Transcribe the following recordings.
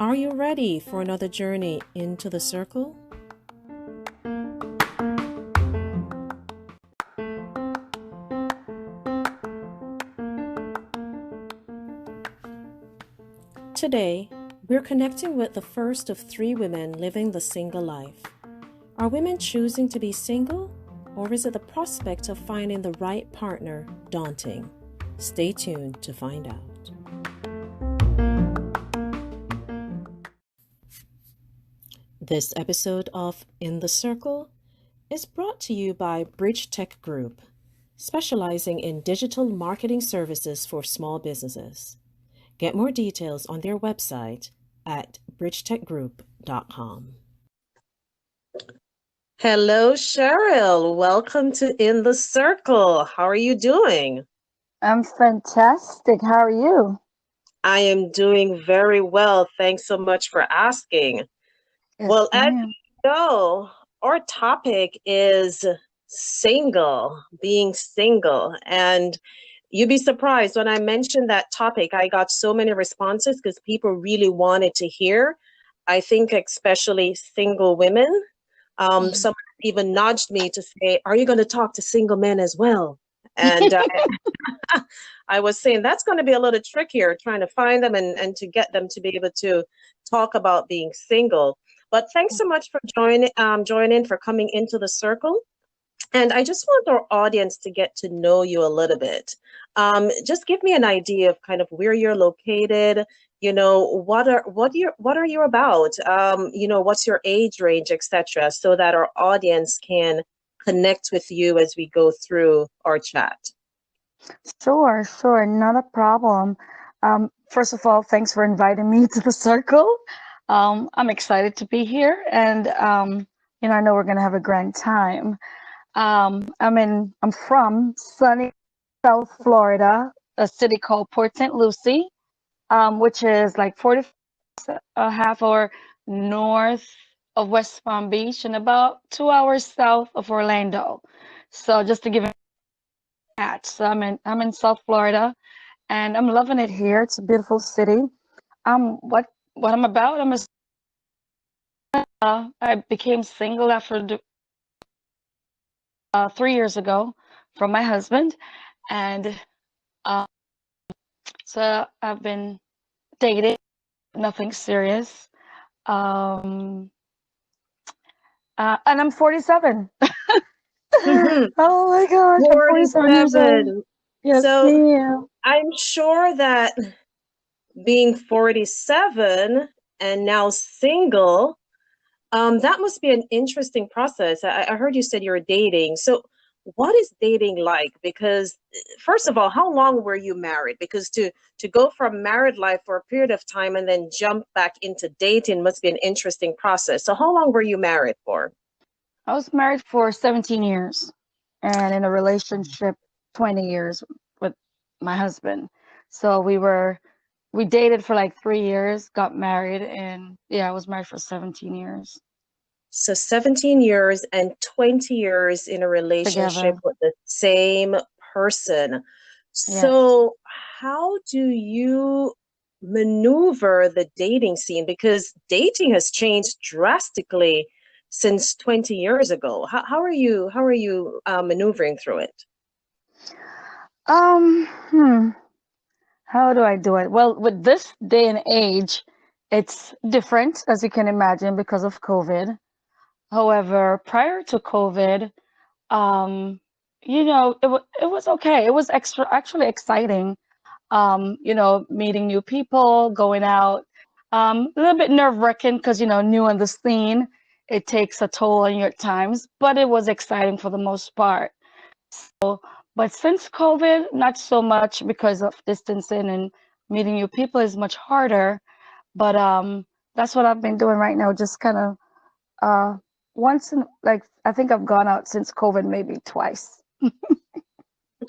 Are you ready for another journey into the circle? Today, we're connecting with the first of 3 women living the single life. Are women choosing to be single, or is it the prospect of finding the right partner daunting? Stay tuned to find out. This episode of In the Circle is brought to you by Bridge Tech Group, specializing in digital marketing services for small businesses. Get more details on their website at bridgetechgroup.com. Hello, Cheryl. Welcome to In the Circle. How are you doing? I'm fantastic. How are you? I am doing very well. Thanks so much for asking. Yes, As ma'am. you know, our topic is being single. And you'd be surprised when I mentioned that topic, I got so many responses because people really wanted to hear. I think especially single women. Someone even nudged me to say, "Are you going to talk to single men as well?" And I was saying that's going to be a little trickier trying to find them and to get them to be able to talk about being single. But thanks so much for joining, for coming into the circle. And I just want our audience to get to know you a little bit. Just give me an idea of kind of where you're located. What are you about? What's your age range, etc., so that our audience can connect with you as we go through our chat. Sure, not a problem. First of all, thanks for inviting me to the circle. I'm excited to be here, and I know we're gonna have a grand time. I'm from sunny South Florida, a city called Port St. Lucie, which is like 40 a half hour north of West Palm Beach and about 2 hours south of Orlando. So just to give you that, so I'm in South Florida, and I'm loving it here. It's a beautiful city. What I'm about? I became single after 3 years ago from my husband, and uh, so I've been dating, nothing serious. Um, and I'm 47. Oh my gosh, I'm 47 years old. 47. Yes, So ma'am. I'm sure that being 47 and now single, that must be an interesting process. I heard you said you were dating. So what is dating like? Because first of all, how long were you married? Because to go from married life for a period of time and then jump back into dating must be an interesting process. So how long were you married for? I was married for 17 years and in a relationship 20 years with my husband. So we dated for like 3 years, got married, and yeah, I was married for 17 years So 17 years and 20 years in a relationship together. with the same person. Yes. So how do you maneuver the dating scene? Because dating has changed drastically since 20 years ago. How are you maneuvering through it? Um, hmm, how do I do it? Well, with this day and age, it's different, as you can imagine, because of COVID. However, prior to COVID, um, it was okay. It was actually exciting. Meeting new people, going out. A little bit nerve-wracking because, new on the scene, it takes a toll on your times, but it was exciting for the most part. But since COVID, not so much because of distancing and meeting new people is much harder. But that's what I've been doing right now, just kind of uh, once in like I think I've gone out since COVID maybe twice.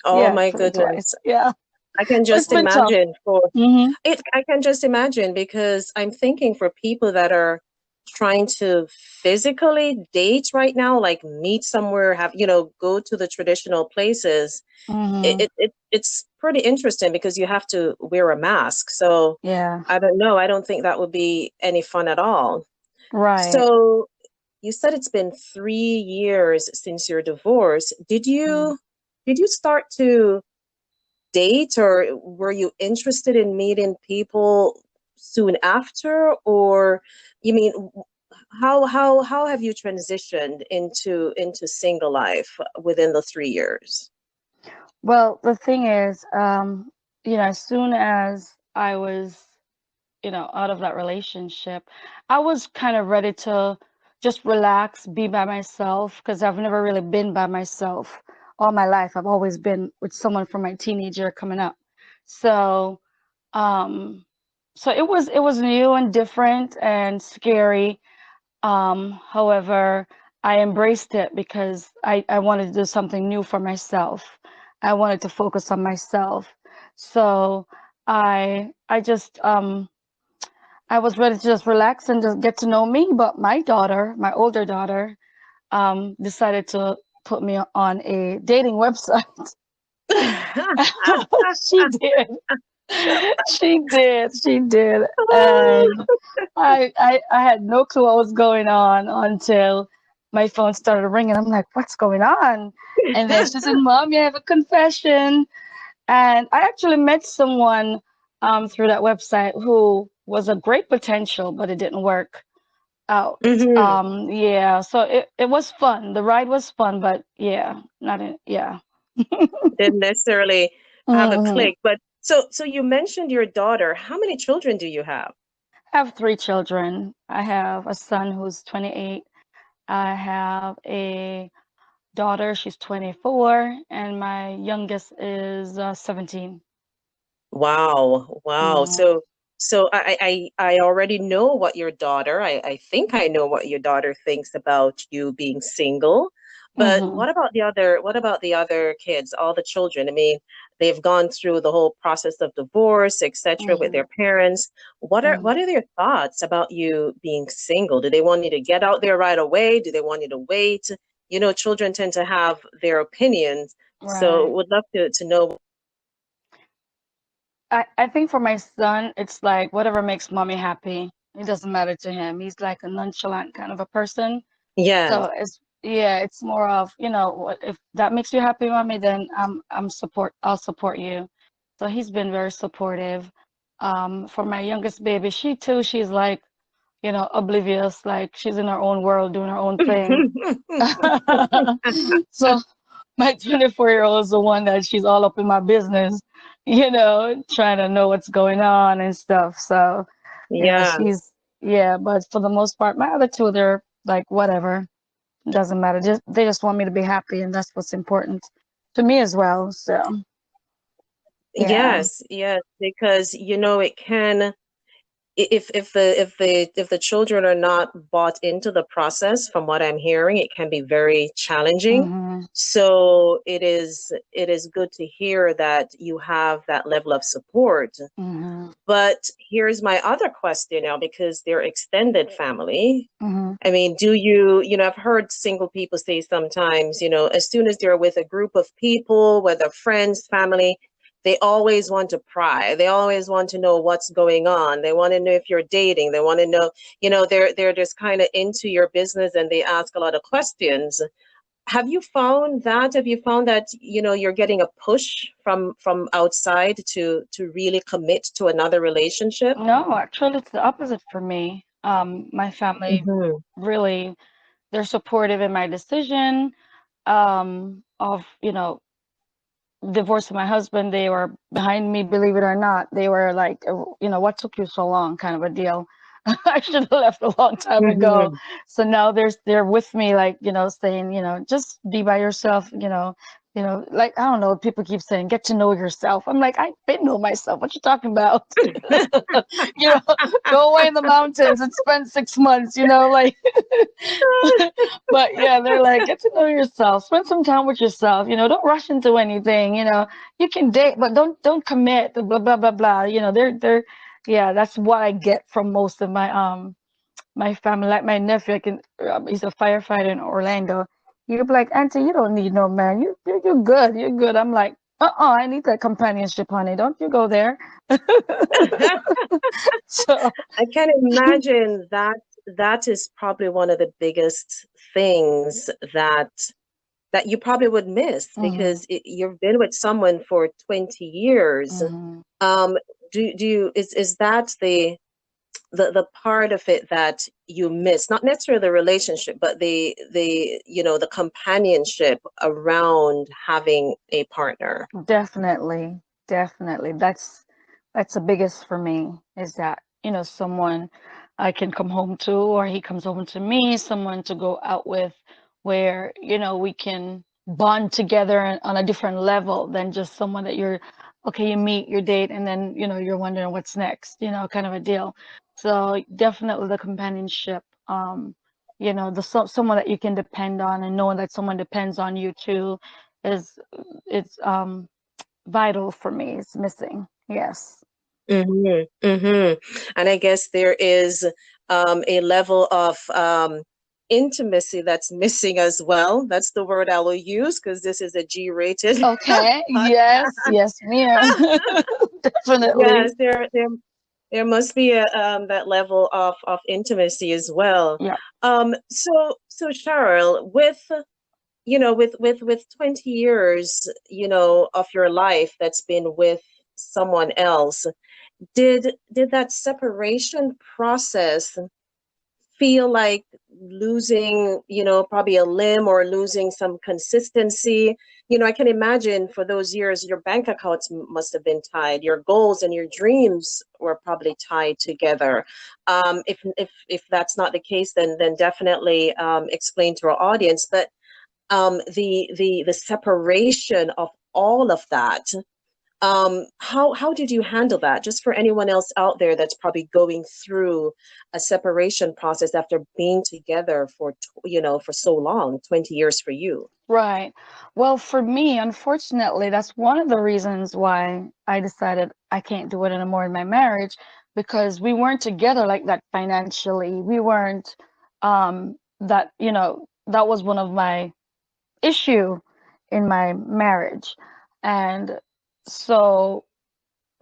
Oh Yeah, my actually goodness. twice. Yeah, I can but it's just been tough. imagine for Hmm. it. I can just imagine because I'm thinking for people that are trying to physically date right now, like meet somewhere, have, go to the traditional places, Mm-hmm. it's pretty interesting because you have to wear a mask. So Yeah. I don't know. I don't think that would be any fun at all. Right. So you said it's been 3 years since your divorce. Mm. Did you start to date, or were you interested in meeting people soon after? Or you mean, how have you transitioned into single life within the 3 years? Well, the thing is, as soon as I was, out of that relationship, I was kind of ready to just relax, be by myself, because I've never really been by myself all my life. I've always been with someone from my teenager coming up. So, um, so it was new and different and scary. However, I embraced it because I wanted to do something new for myself. I wanted to focus on myself. So I just I was ready to just relax and just get to know me. But my daughter, my older daughter, decided to put me on a dating website. She did. She did. And I had no clue what was going on until my phone started ringing. I'm like, what's going on? And then she said, Mom, you have a confession. And I actually met someone through that website who was a great potential, but it didn't work out. Hmm. Yeah, so it was fun. The ride was fun, but yeah, not in, yeah. Didn't necessarily have a Hmm. click. But so you mentioned your daughter. How many children do you have? I have three children. I have a son who's 28. I have a daughter, she's 24, and my youngest is 17. Wow, wow. Mm, So I already know what your daughter, I think I know what your daughter thinks about you being single. But mm-hmm, what about the other kids, all the children? I mean, they've gone through the whole process of divorce, etc., with mm-hmm, their parents. mm-hmm. What are their thoughts about you being single? Do they want you to get out there right away? Do they want you to wait? Children tend to have their opinions. So Right. would love to know. I think for my son, it's like whatever makes mommy happy. It doesn't matter to him. He's like a nonchalant kind of a person. Yes. So yeah, it's more of, if that makes you happy, mommy, then I'll support you. So he's been very supportive. For my youngest baby, she's like, oblivious, like she's in her own world doing her own thing. So my 24-year-old is the one that she's all up in my business, trying to know what's going on and stuff. So yeah, Yeah. yeah, but for the most part, my other two, they're like, whatever, doesn't matter. They just want me to be happy, and that's what's important to me as well. So yeah. Yes, yes, because it can, if the children are not bought into the process, from what I'm hearing, it can be very challenging. Hmm. So it is good to hear that you have that level of support. Hmm. But here's my other question now, because they're extended family. Hmm. I mean, do I've heard single people say sometimes, as soon as they're with a group of people, whether friends, family, they always want to pry. They always want to know what's going on. They want to know if you're dating. They want to know, they're just kind of into your business, and they ask a lot of questions. Have you found that, you're getting a push from outside to really commit to another relationship? No, actually, it's the opposite for me. My family Hmm. really, they're supportive in my decision, of, divorcing my husband. They were behind me, believe it or not. They were like, what took you so long, kind of a deal. I should have left a long time ago. Hmm. So now they're with me, like, saying, just be by yourself, like, I don't know, people keep saying, get to know yourself. I'm like, I didn't know myself. What you talking about? you know, Go away in the mountains and spend 6 months, like, but yeah, they're like, get to know yourself, spend some time with yourself, don't rush into anything, you can date, but don't commit, blah blah blah blah. They're yeah, that's what I get from most of my my family, like my nephew, he's a firefighter in Orlando. He'll be like, Auntie, you don't need no man. You're good. You're good. I'm like, I need that companionship, honey. Don't you go there. So, I can imagine that that is probably one of the biggest things that you probably would miss mhm, because you've been with someone for 20 years. mhm. Um, do you is that the part of it that you miss, not necessarily the relationship, but the companionship around having a partner? Definitely, definitely. That's the biggest for me is that, someone I can come home to or he comes home to me, someone to go out with where, we can bond together on a different level than just someone that okay, you meet, your date, and then, you're wondering what's next, kind of a deal. So definitely the companionship, someone that you can depend on and knowing that someone depends on you too is it's vital for me. It's missing. Yes. And I guess there is a level of intimacy that's missing as well. That's the word I will use because this is a G-rated Okay. podcast. Yes. Yes, ma'am. Definitely. Yes, there must be a that level of intimacy as well. Yeah. So Cheryl, with 20 years, of your life that's been with someone else, did that separation process feel like losing, probably a limb or losing some consistency? I can imagine for those years your bank accounts must have been tied, your goals and your dreams were probably tied together. If that's not the case, then definitely explain to our audience. But the separation of all of that, how did you handle that? Just for anyone else out there that's probably going through a separation process after being together for so long, 20 years for you. Right. Well, for me, unfortunately, that's one of the reasons why I decided I can't do it anymore in my marriage because we weren't together like that financially. We weren't, that was one of my issue in my marriage. And so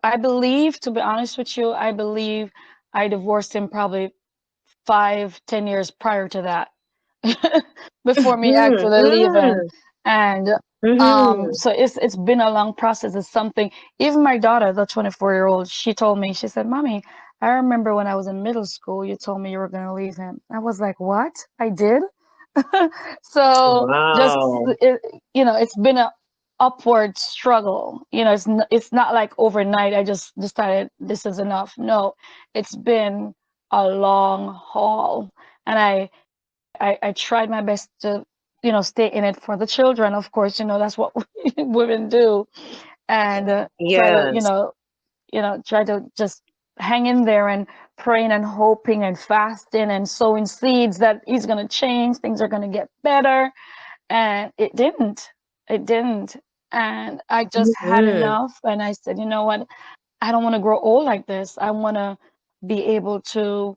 I believe, to be honest with you, I believe I divorced him probably 5, 10 years prior to that, before me Mhm, actually leaving. mm, And mhm. so it's been a long process. It's something, even my daughter, the 24-year-old, she told me, she said, Mommy, I remember when I was in middle school, you told me you were going to leave him. I was like, what? I did? So just Wow. it's been a upward struggle. It's not like overnight I just decided this is enough. No, it's been a long haul, and I tried my best to stay in it for the children. Of course, that's what women do, and try to Yes. try to just hang in there and praying and hoping and fasting and sowing seeds that he's going to change, things are going to get better. And it didn't. It didn't. And I just had Mhm, enough. And I said, you know what? I don't want to grow old like this. I want to be able to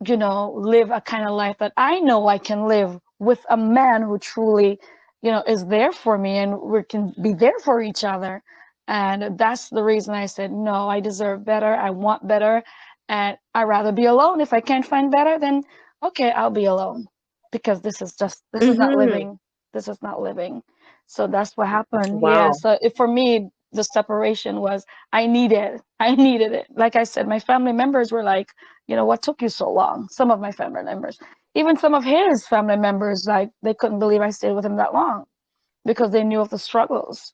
live a kind of life that I know I can live with a man who truly, is there for me and we can be there for each other. And that's the reason I said, no, I deserve better. I want better. And I'd rather be alone. If I can't find better, then okay, I'll be alone because this is not mhm. living. This is not living. So that's what happened. Yeah. Wow. So for me, the separation was, I needed it. Like I said, my family members were like, what took you so long? Some of my family members, even some of his family members, like they couldn't believe I stayed with him that long because they knew of the struggles.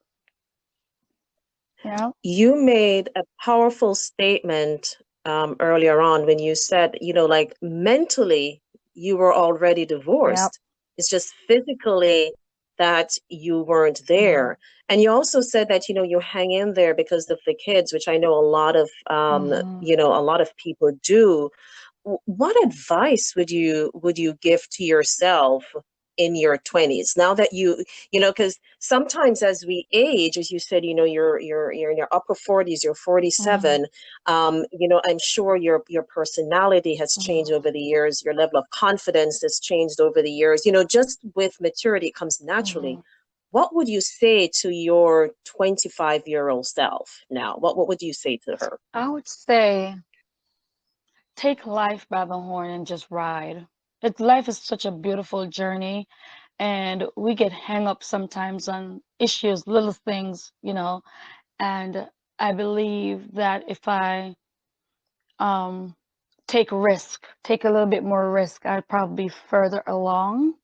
Yeah. You made a powerful statement earlier on when you said, like mentally, you were already Yep. divorced. It's just physically that you weren't Hmm. there. And you also said that, you hang in there because of the kids, which I know Hmm. a lot of people do. What advice would you give to yourself in your 20s, now that because sometimes as we age, as you said, you're in your upper 40s, you're Mm, 47. I'm sure your personality has changed mm, over the years, your level of confidence has changed over the years. Just with maturity, it comes naturally. mm. What would you say to your 25-year-old self now? What would you say to her? I would say take life by the horn and just ride. Life is such a beautiful journey, and we get hung up sometimes on issues, little things, and I believe that if I um, take a little bit more risk, I'd probably be further along.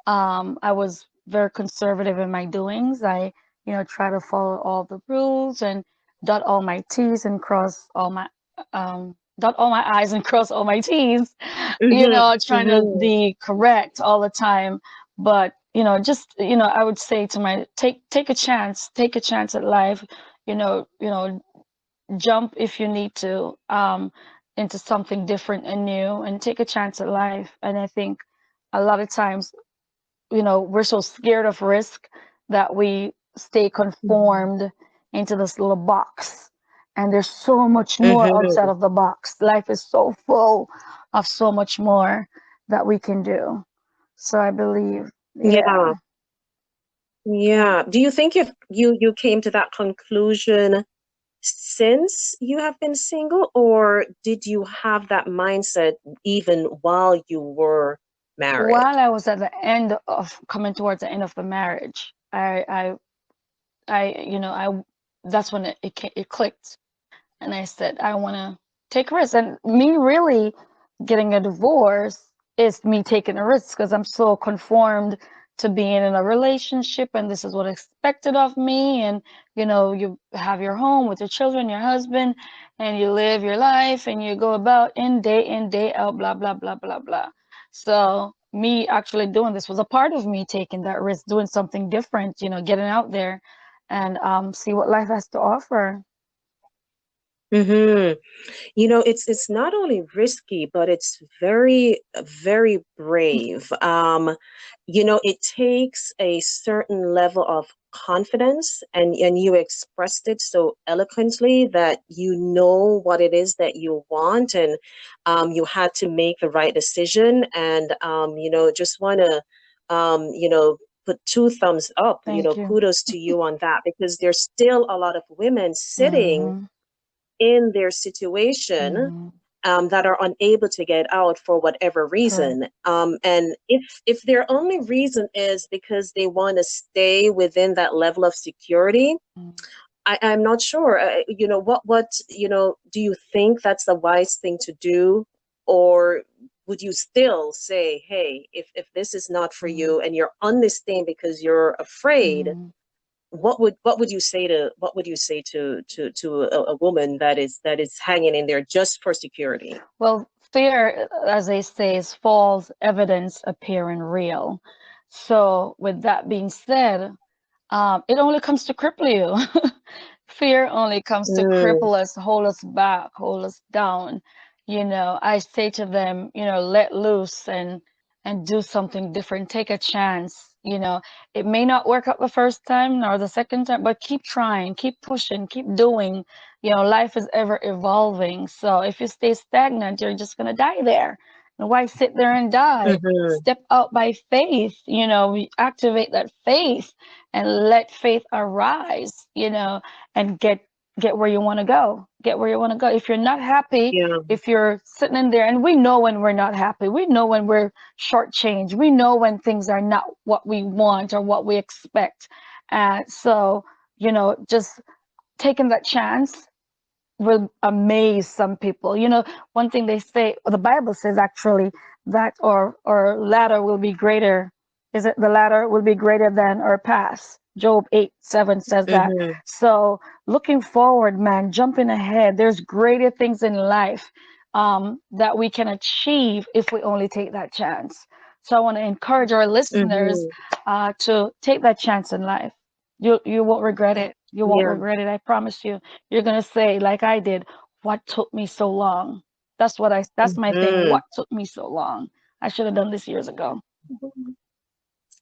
I was very conservative in my doings. I, try to follow all the rules and dot all my T's and dot all my I's and cross all my T's, Mm-hmm. trying to Mm-hmm. be correct all the time. But, just, I would say to take a chance at life, jump if you need to, into something different and new and take a chance at life. And I think a lot of times, we're so scared of risk that we stay conformed into this little box. And there's so much more outside Mm-hmm. of the box. Life is so full of so much more that we can do. So I believe, yeah, Yeah. Yeah. Do you think you came to that conclusion since you have been single, or did you have that mindset even while you were married? while I was at the end of coming towards the end of the marriage, I that's when it clicked. And I said, I want to take a risk. And me really getting a divorce is me taking a risk because I'm so conformed to being in a relationship and this is what expected of me. And, you have your home with your children, your husband, and you live your life and you go about in, day out, blah, blah, blah, blah, blah. So me actually doing this was a part of me taking that risk, doing something different, getting out there and see what life has to offer. Mm-hmm. It's not only risky, but it's very, very brave. It takes a certain level of confidence, and you expressed it so eloquently that you know what it is that you want, and you had to make the right decision. And just want to, put two thumbs up. Thank you. Kudos to you on that, because there's still a lot of women sitting Hmm. in their situation, Hmm. that are unable to get out for whatever Correct. reason. And if their only reason is because they want to stay within that level of security, I'm not sure. What do you think that's the wise thing to do? Or would you still say, hey, if this is not for Mm-hmm. you and you're on this thing because you're afraid, Hmm. what would you say to a woman that is hanging in there just for security? Well, fear, as they say, is false evidence appearing real. So, with that being said, it only comes to cripple you. Fear only comes to Mm, cripple us, hold us back, hold us down. I say to them, let loose and do something different. Take a chance. It may not work out the first time nor the second time, but keep trying, keep pushing, keep doing. Life is ever evolving. So if you stay stagnant, you're just gonna die there. And why sit there and die? mhm. Step out by faith. We activate that faith and let faith arise, and get where you want to go. Get where you want to go. If you're not happy, Yeah. if you're sitting in there, and we know when we're not happy, we know when we're shortchanged, we know when things are not what we want or what we expect. So, just taking that chance will amaze some people. One thing they say, or the Bible says actually, that or latter will be greater. Is it the latter will be greater than our past? Job 8:7 says that. Mhm. So looking forward, man, jumping ahead. There's greater things in life that we can achieve if we only take that chance. So I want to encourage our listeners Mhm. to take that chance in life. You won't regret it. You won't Yeah. regret it. I promise you. You're gonna say, like I did, what took me so long? That's my thing. Mhm. What took me so long? I should have done this years ago.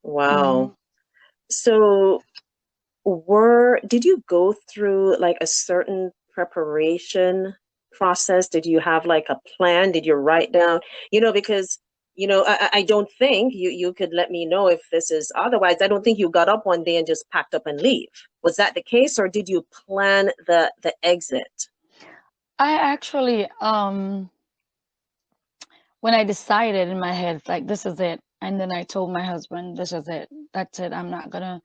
Wow. Mm-hmm. So did you go through like a certain preparation process? Did you have like a plan? Did you write down, because I don't think you could let me know if this is otherwise. I don't think you got up one day and just packed up and leave. Was that the case, or did you plan the exit? I actually, when I decided in my head, like, this is it, and then I told my husband, this is it, that's it, I'm not gonna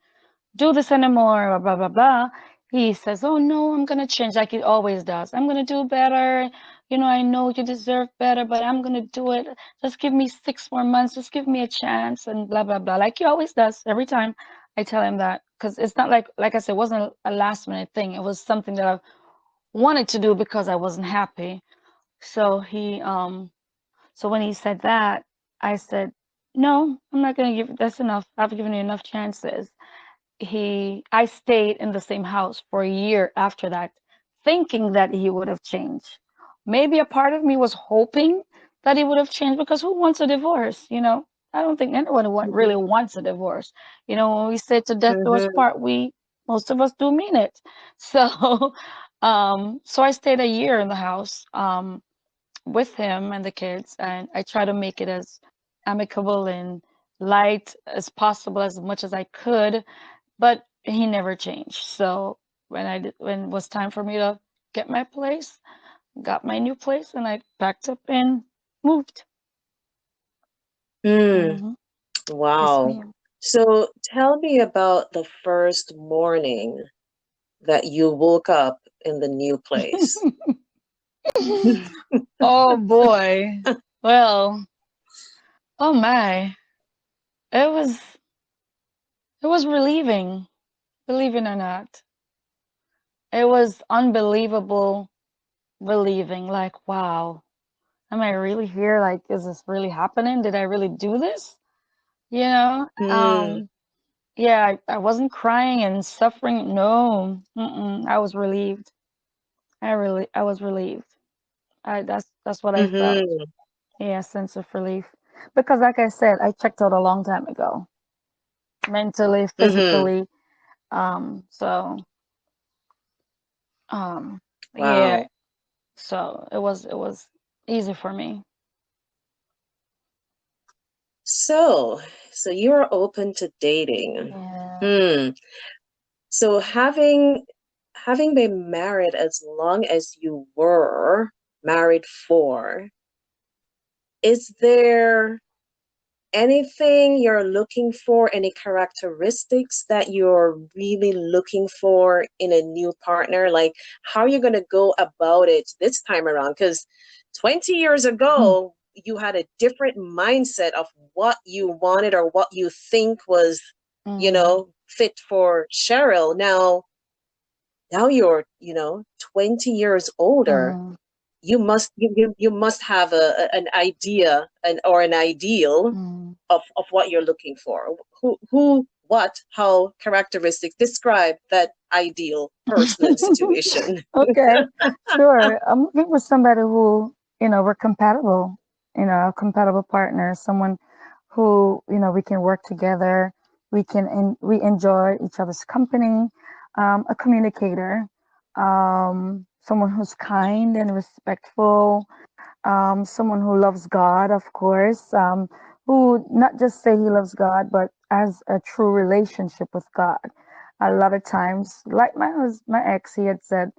do this anymore, or blah, blah, blah. He says, oh no, I'm gonna change, like he always does. I'm gonna do better. I know you deserve better, but I'm gonna do it. Just give me 6 more months, just give me a chance, and blah, blah, blah. Like he always does every time I tell him that. Because it's not like I said, it wasn't a last minute thing. It was something that I wanted to do because I wasn't happy. So so when he said that, I said, no, I'm not gonna give, that's enough. I've given you enough chances. I stayed in the same house for a year after that, thinking that he would have changed. Maybe a part of me was hoping that he would have changed, because who wants a divorce? I don't think anyone really Mm-hmm. wants a divorce. When we say to death do us Mm-hmm. part, most of us do mean it. So, so I stayed a year in the house, with him and the kids, and I try to make it as amicable and light as possible, as much as I could, but he never changed. So when it was time for me to get my place, got my new place, and I packed up and moved. Mm. Hmm. Yes, Wow. ma'am. So tell me about the first morning that you woke up in the new place. Oh boy. Well, oh my. It was it was relieving, believe it or not. It was unbelievable relieving. Like, wow, am I really here? Like, is this really happening? Did I really do this? You know? Hmm. Yeah, I wasn't crying and suffering. No, I was relieved. I was relieved. That's what I felt. Mm-hmm. Yeah, sense of relief. Because like I said, I checked out a long time ago, mentally, Mm-hmm. physically. So, um, yeah, Wow. so it was easy for me. So, so you're open to dating. Yeah. Hmm. So having been married as long as you were married for, is there anything you're looking for, any characteristics that you're really looking for in a new partner? Like, how are you going to go about it this time around? Because 20 years ago, you had a different mindset of what you wanted or what you think was, Mm, fit for Cheryl. Now you're, 20 years older. mm, You must have an idea or an ideal mm. of what you're looking for. Who, what, how, characteristics describe that ideal person and situation. Okay, sure. I'm looking for somebody who, we're compatible, a compatible partner, someone who, we can work together, we enjoy each other's company, a communicator, someone who's kind and respectful, someone who loves God, of course, who not just say he loves God, but has a true relationship with God. A lot of times, like my ex, he had said,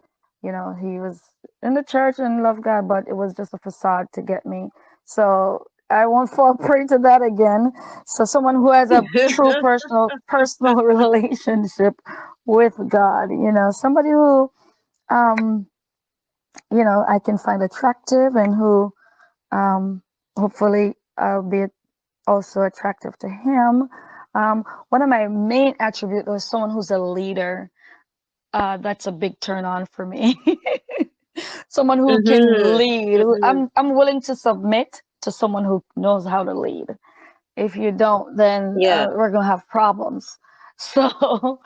he was in the church and loved God, but it was just a facade to get me. So I won't fall prey to that again. So someone who has a true personal relationship with God, somebody who um, I can find attractive, and who um, hopefully, I'll be also attractive to him. One of my main attributes was someone who's a leader. That's a big turn on for me. Someone who can Mm-hmm. lead. Mm-hmm. I'm willing to submit to someone who knows how to lead. If you don't, then Yeah. we're gonna have problems. So,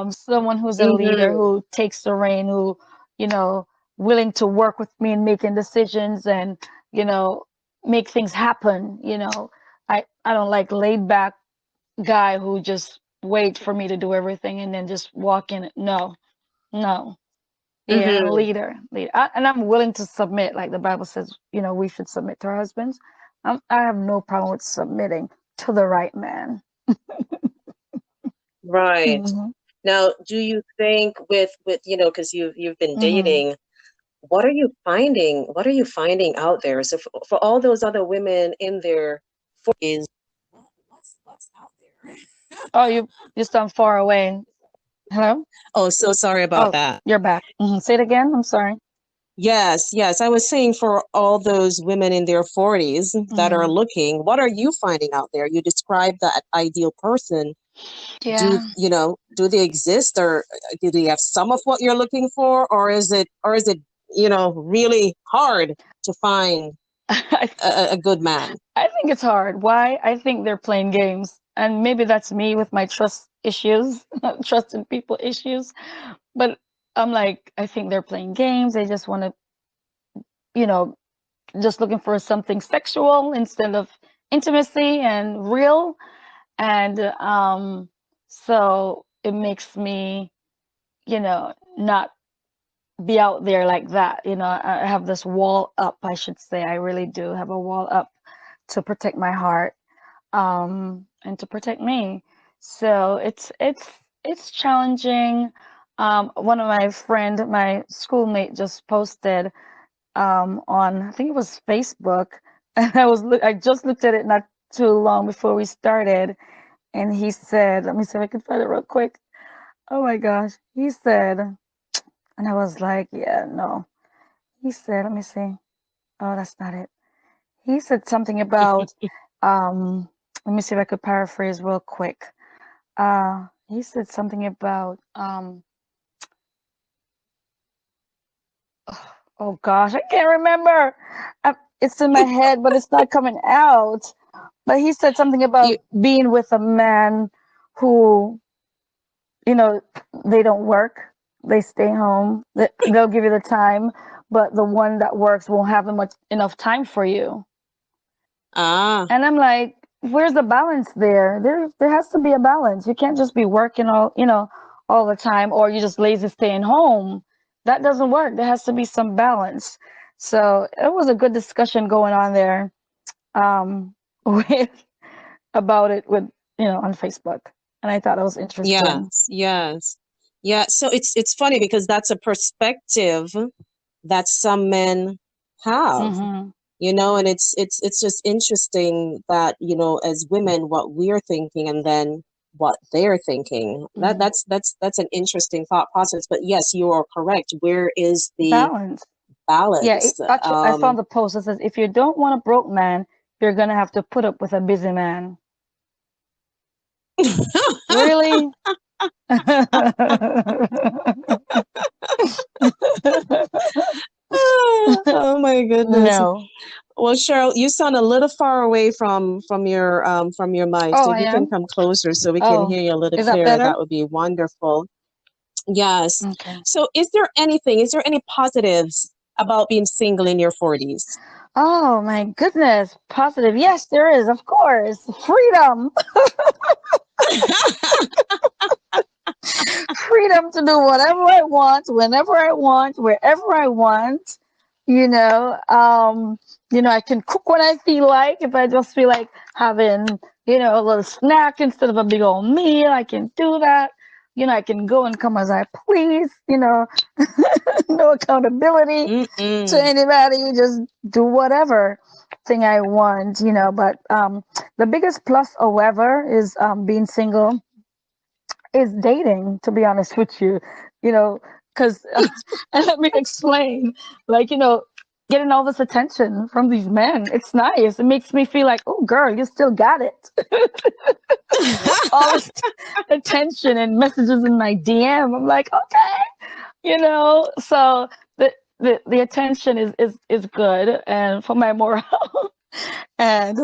someone who's a leader, Mm-hmm. who takes the reign, who, you know, willing to work with me in making decisions, and, you know, make things happen. I don't like laid back, guy who just wait for me to do everything and then just walk in. No, no. Yeah, Mm-hmm. leader, leader. And I'm willing to submit, like the Bible says, we should submit to our husbands. I have no problem with submitting to the right man. Right. Hmm. Now, do you think with because you've been Hmm. dating, what are you finding? What are you finding out there? So for all those other women in their 40s, what's out there? Oh, you sound far away. Hello? Oh, so sorry about Oh, that. you're back. Say it again. I'm sorry. Yes, yes. I was saying for all those women in their 40s that are Hmm. looking, what are you finding out there? You describe that ideal person. Yeah. Do they exist, or do they have some of what you're looking for, or is it really hard to find I a good man? I think it's hard. Why? I think they're playing games. And maybe that's me with my trust issues, trust in people issues. But I'm like, I think they're playing games. They just want to, you know, just looking for something sexual instead of intimacy and real. And so it makes me, not be out there like that. I have this wall up, I should say. I really do have a wall up to protect my heart, and to protect me. So it's challenging. One of my schoolmate just posted on, I think it was Facebook, and I just looked at it not too long before we started, and he said, let me see if I can find it real quick. Oh my gosh, he said, and I was like, yeah, no. He said, let me see. Oh, that's not it. He said something about, let me see if I could paraphrase real quick. He said something about, oh gosh, I can't remember. It's in my head, but it's not coming out. But he said something You about being with a man who, you know, they don't work, they stay home, they'll give you the time, but the one that works won't have enough time for you. ah And I'm like, where's the balance there? There has to be a balance. You can't just be working all the time, or you just lazy staying home. That doesn't work. There has to be some balance. So it was a good discussion going on there, with about it with on Facebook, and I thought it was interesting. yes, yes, yeah. So it's funny because that's a perspective that some men have. Hmm. And it's just interesting that as women what we're thinking and then what they're thinking. that Hmm. that's that's that's an interesting thought process, but yes, you are correct. Where is the Balance. Yeah, balance? actually, I found the post that says if you don't want a broke man, you're gonna have to put up with a busy man. Really? Oh my goodness. No. Well, Cheryl, you sound a little far away from your mic, Oh, so if I you can am? come closer so we can Oh, hear you a little is that clearer, better? that would be wonderful. Yes. Okay. So is there any positives about being single in your 40s? Oh my goodness. Positive. Yes, there is, of course. Freedom. Freedom to do whatever I want, whenever I want, wherever I want. You know, um, I can cook when I feel like. If I just feel like having, a little snack instead of a big old meal, I can do that. I can go and come as I please. No accountability to Mm-mm. anybody. Just do whatever thing I want. But the biggest plus, however, is being single is dating, to be honest with you, because and let me explain, like, getting all this attention from these men, it's nice. It makes me feel like, oh, girl, you still got it. All this attention and messages in my DM. I'm like, okay, so the attention is good and for my morale. And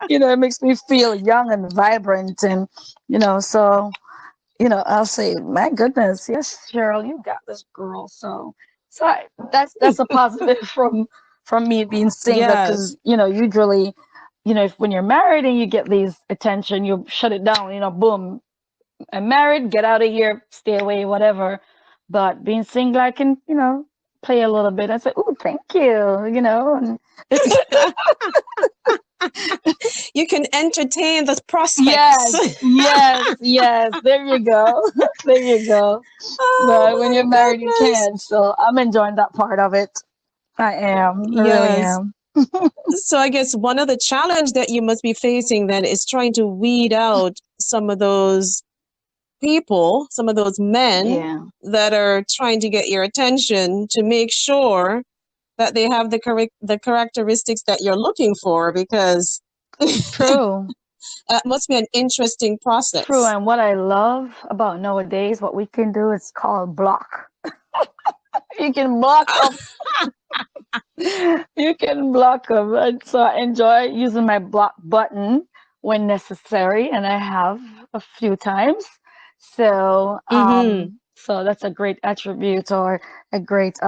it makes me feel young and vibrant, and so I'll say, my goodness, yes, Cheryl, you got this, girl. That's a positive from me being single, because Yes. usually, if when you're married and you get these attention, you shut it down, boom, I'm married, get out of here, stay away, whatever. But being single, I can, play a little bit. I say, oh, thank you, and it's You can entertain the prospects. yes, yes, yes. There you go. There you go. But when Oh you're my married, you goodness. can't. So I'm enjoying that part of it. I am. I really Yes. am. So I guess one of the challenge that you must be facing then is trying to weed out some of those people, some of those men Yeah. that are trying to get your attention to make sure that they have the characteristics that you're looking for, because True. that must be an interesting True. process. And what I love about nowadays, what we can do is called block. You can block them. You can block them. And so I enjoy using my block button when necessary, and I have a few times. So, Mm-hmm. so that's a great attribute or a great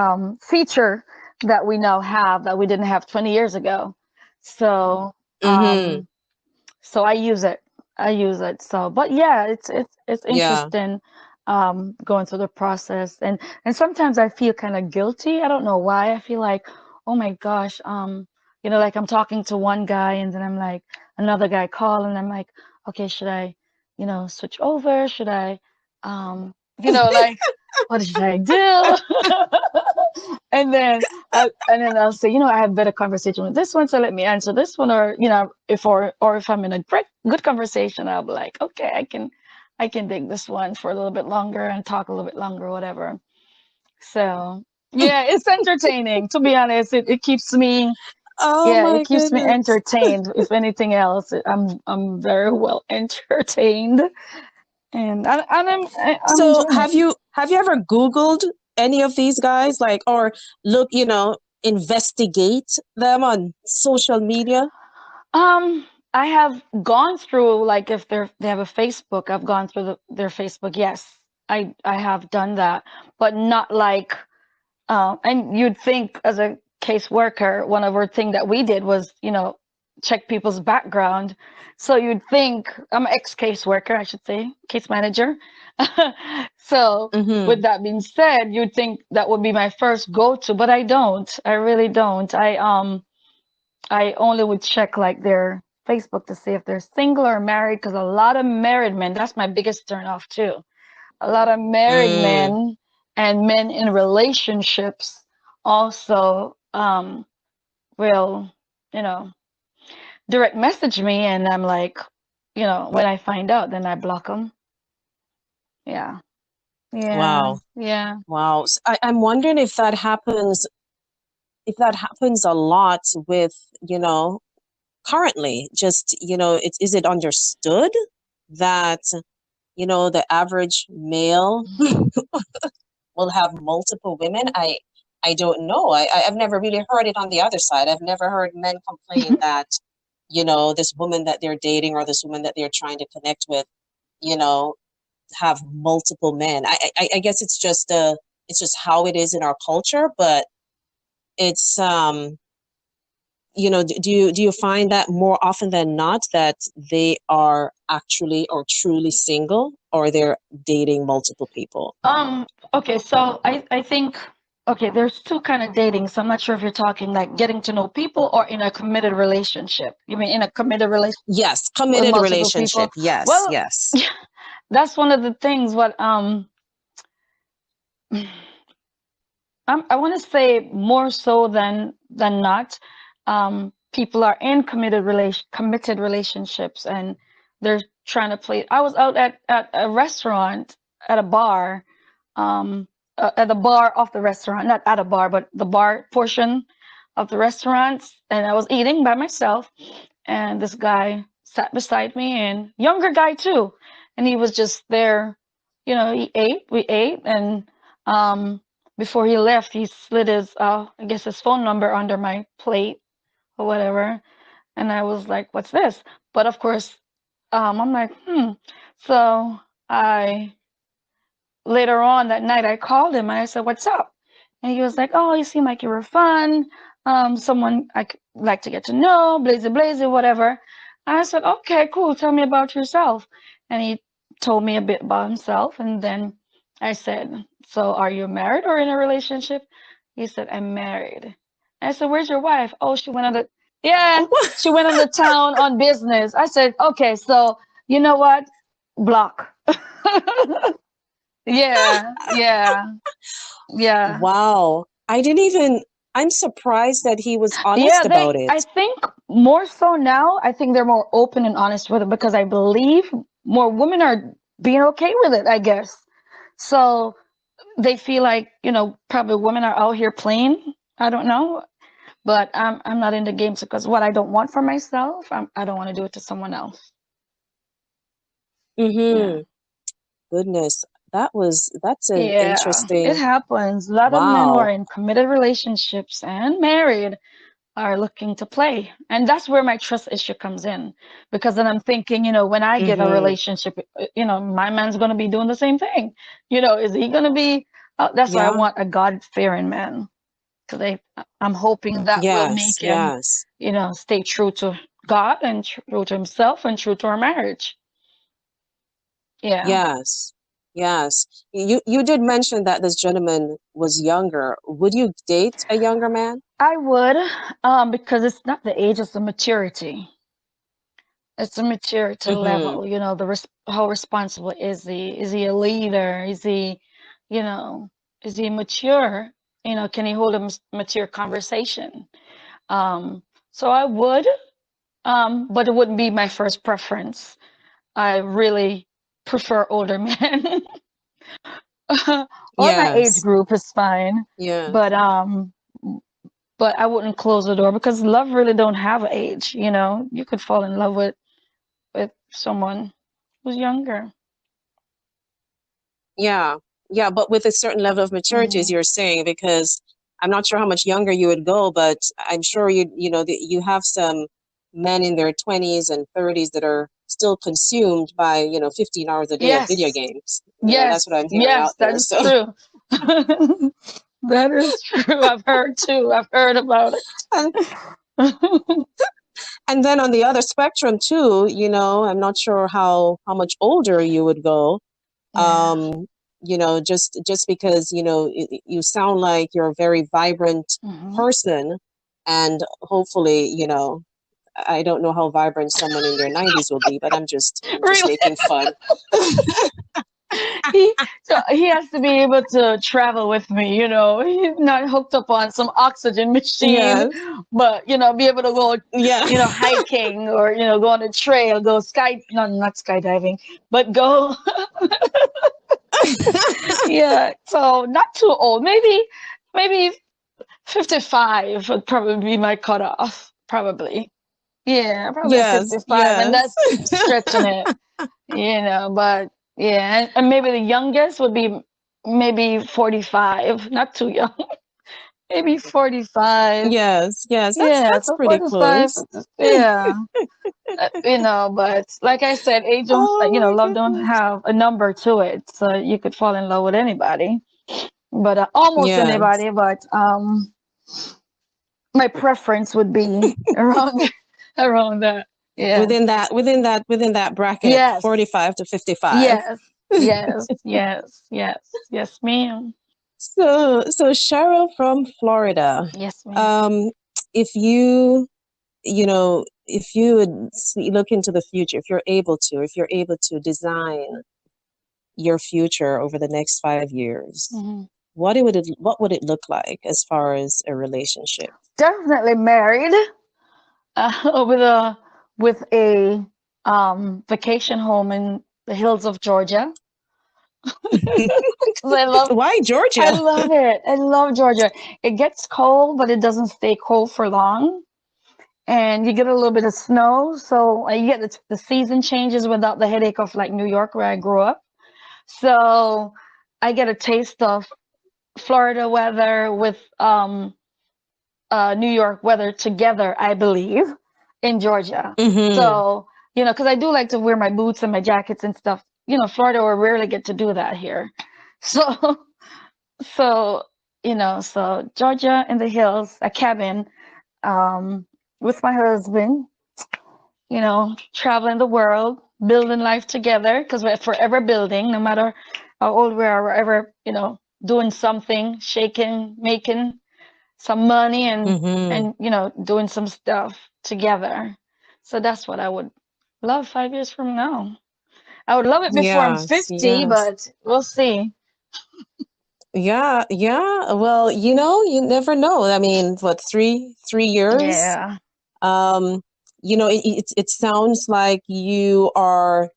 feature that we now have that we didn't have 20 years ago. So, Mm-hmm. so I use it. I use it. So, but yeah, it's Yeah. interesting going through the process, and sometimes I feel kind of guilty. I don't know why. I feel like, oh my gosh, like I'm talking to one guy and then I'm like another guy call and I'm like, okay, should I, switch over? Should I, like what should I do? And then I'll say, I have better conversation with this one, so let me answer this one, or if I'm in a great good conversation, I'll be like, okay, I can dig this one for a little bit longer and talk a little bit longer, whatever. So yeah, it's entertaining. To be honest, it keeps me. Oh Yeah, it my keeps me goodness. entertained. If anything else, I'm very well entertained, and I'm So enjoying it. have you ever Googled any of these guys, like, or look, investigate them on social media? Um, I have gone through, like, if they have a Facebook, I've gone through their Facebook. Yes, I have done that, but not like and you'd think as a caseworker, one of our thing that we did was, check people's background. So you'd think I'm an ex-caseworker, I should say, case manager. So with Mm-hmm. that being said, you'd think that would be my first go-to, but I don't. I really don't. I only would check like their Facebook to see if they're single or married, because a lot of married men, that's my biggest turn off too. A lot of married Mm. men and men in relationships also will, you know, direct message me, and I'm like, when I find out, then I block them. Yeah. Yeah. Wow. Yeah. Wow. I'm wondering if that happens a lot with, currently, just, is it understood that, the average male will have multiple women? I don't know. I've never really heard it on the other side. I've never heard men complain that, this woman that they're dating or this woman that they're trying to connect with, you know, have multiple men. I guess it's just how it is in our culture, but it's do you find that more often than not that they are actually or truly single, or they're dating multiple people? Um, okay, so I think okay, there's two kind of dating. So I'm not sure if you're talking like getting to know people or in a committed relationship. You mean in a committed relationship Yes, with committed multiple people? relationship. Yes, Well, yes. that's one of the things what I want to say more so than not. People are in committed relationships, and they're trying to play. I was out at a restaurant at a bar, um, at the bar of the restaurant, not at a bar, but the bar portion of the restaurant, and I was eating by myself, and this guy sat beside me, and younger guy too, and he was just there. We ate, and um before he left, he slid his, I guess his phone number under my plate or whatever. And I was like, what's this? But of course, I'm like, hmm. So I, later on that night, I called him and I said, what's up? And he was like, "Oh, you seem like you were fun. Someone like to get to know, blaze blaze, whatever." I said, "Okay, cool. Tell me about yourself." And he told me a bit about himself. And then I said, "So are you married or in a relationship?" He said, "I'm married." I said, "Where's your wife?" "Oh, she went on the yeah, What? she went on the town on business." I said, "Okay, so you know what? Block." Yeah, yeah, yeah. Wow. I didn't even, I'm surprised that he was Yeah, honest they, about I it. think more so now, I think they're more open and honest with it because I believe more women are being okay with it, I guess. So they feel like, probably women are out here playing. I don't know, but I'm not into games because what I don't want for myself, I don't want to do it to someone else. Yeah. Mm-hmm. Goodness. That's an Yeah, it interesting, happens. A lot of men who are wow. in committed relationships and married are looking to play. And that's where my trust issue comes in. Because then I'm thinking, when I get a Mm-hmm. relationship, my man's going to be doing the same thing. Is he going to be? That's why I Yeah. want a God-fearing man. Because I'm hoping that will Yes. make him, Yes. stay true to God and true to himself and true to our marriage. Yeah. Yes. Yes. You did mention that this gentleman was younger. Would you date a younger man? I would, because it's not the age, it's the maturity. It's a maturity Mm-hmm. level, how responsible is he? Is he a leader? You know, is he mature? Can he hold a mature conversation? Um, so I would, but it wouldn't be my first preference. I really prefer older men. Or my age Yes. group is fine, Yes. but I wouldn't close the door because love really don't have an age, You could fall in love with someone who's younger. Yeah, yeah, but with a certain level of maturity, as Hmm. you're saying, because I'm not sure how much younger you would go, but I'm sure that you have some men in their 20s and 30s that are still consumed by, 15 hours a day of video Yes, games. That's what yes, I'm hearing yes, out that there. is So, true. That is true. I've heard too. I've heard about and, it. and then on the other spectrum too, I'm not sure how much older you would go. Yeah. um just because you sound like you're a very vibrant Hmm. person, and hopefully, I don't know how vibrant someone in their 90s will be, but I'm just Really? making fun. So he has to be able to travel with me, He's not hooked up on some oxygen machine, Yes. but be able to go, Yeah. hiking or go on a trail, go sky no, not skydiving, but go yeah. So not too old. Maybe 55 would probably be my cutoff. Probably. Yeah, probably Yes, 55. And yes. that's stretching it, but yeah. And maybe the youngest would be maybe 45. Not too young. Maybe 45. Yes, yes, Yeah, that's so pretty 45. close. Yeah. But like I said, age don't, Oh my love don't goodness. have a number to it. So you could fall in love with anybody, but almost Yes. anybody. But my preference would be around around that. Yeah. Within that bracket, Yes. 45 to 55. Yes. Yes. Yes. Yes. Yes, ma'am. So Cheryl from Florida, Yes, ma'am. um, if if you would look into the future, if you're able to design your future over the next 5 years, Hmm. what would it look like as far as a relationship? Definitely married. With a vacation home in the hills of Georgia. 'Cause Why I Georgia? love it. I love Georgia. It gets cold, but it doesn't stay cold for long. And you get a little bit of snow, so you get the season changes without the headache of like New York, where I grew up. So I get a taste of Florida weather with New York weather together, I believe, in Georgia. Mm-hmm. So, because I do like to wear my boots and my jackets and stuff. Florida will rarely get to do that here. So, so So Georgia in the hills, a cabin, um, with my husband, traveling the world, building life together because we're forever building, no matter how old we are, we're ever, doing something, shaking, making some money and Mm-hmm. and doing some stuff together. So that's what I would love 5 years from now. I would love it before I'm Yes, 50, yes. but we'll see. Yeah, yeah. Well, you never know. I mean, what, three years? Yeah. Um, it sounds like you are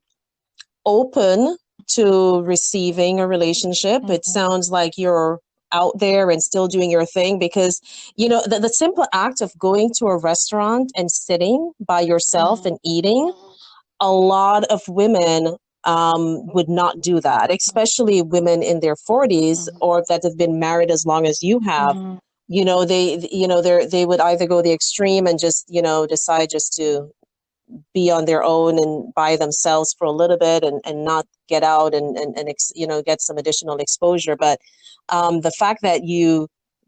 open to receiving a relationship. It Hmm. sounds like you're out there and still doing your thing because, the simple act of going to a restaurant and sitting by yourself Hmm. and eating, a lot of women would not do that, especially women in their 40s Hmm. or that have been married as long as you have. Hmm. They would either go the extreme and just, decide just to be on their own and by themselves for a little bit and not get out and get some additional exposure. But the fact that you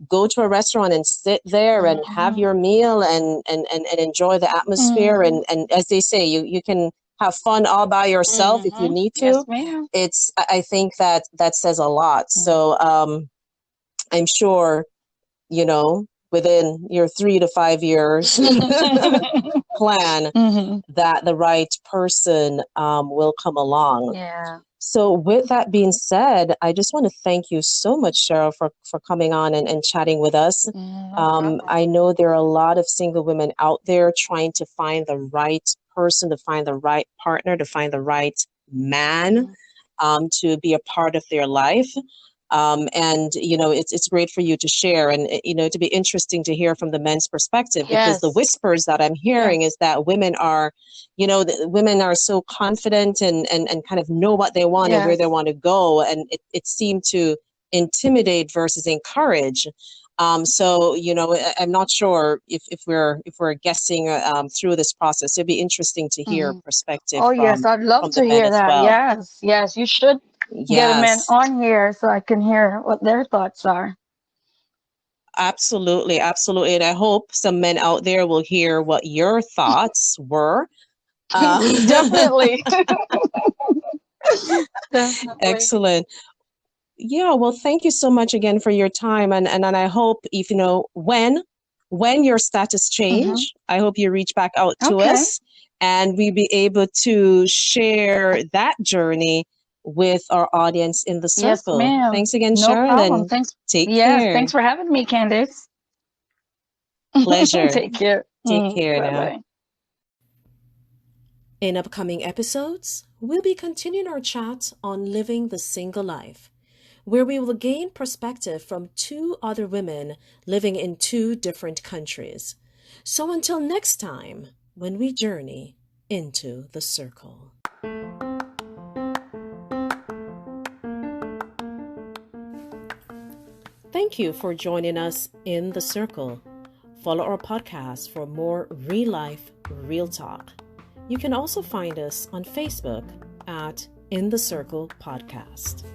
go to a restaurant and sit there and have Hmm. your meal and enjoy the atmosphere Hmm. and as they say, you can have fun all by yourself if you Hmm. need Yes, to. ma'am. I think that says a lot. Hmm. So I'm sure, within your 3 to 5 years plan, Hmm. that the right person will come along. Yeah. So, with that being said, I just want to thank you so much, Cheryl, for coming on and chatting with us. No problem. I know there are a lot of single women out there trying to find the right person, to find the right partner, to find the right man Hmm. to be a part of their life. And it's great for you to share and to be interesting to hear from the men's perspective, because the Yes. whispers that I'm hearing Yes. is that women are so confident and kind of know what they want and where they Yes. want to go, and it seemed to intimidate versus encourage. So I'm not sure if we're guessing through this process. It'd be interesting to hear Hmm. perspective Oh, yes. from I'd love from the to men hear as that. well. Yes. Yes. You should get a man Yes. on here so I can hear what their thoughts are. Absolutely, absolutely. And I hope some men out there will hear what your thoughts were. Uh, Definitely. Definitely. excellent. Yeah, well, thank you so much again for your time. And I hope if when your status Hmm. change, I hope you reach back out to Okay. us and we be able to share that journey with our audience in the Yes, circle. ma'am. Thanks again, No Cheryl, problem. and Thanks. take Yes. care. Thanks for having me, Candace. Pleasure. Take care. Take care Bye now. bye. In upcoming episodes, we'll be continuing our chat on living the single life, where we will gain perspective from two other women living in two different countries. So until next time, when we journey into the circle. Thank you for joining us in the circle. Follow our podcast for more real life, real talk. You can also find us on Facebook at In the Circle Podcast.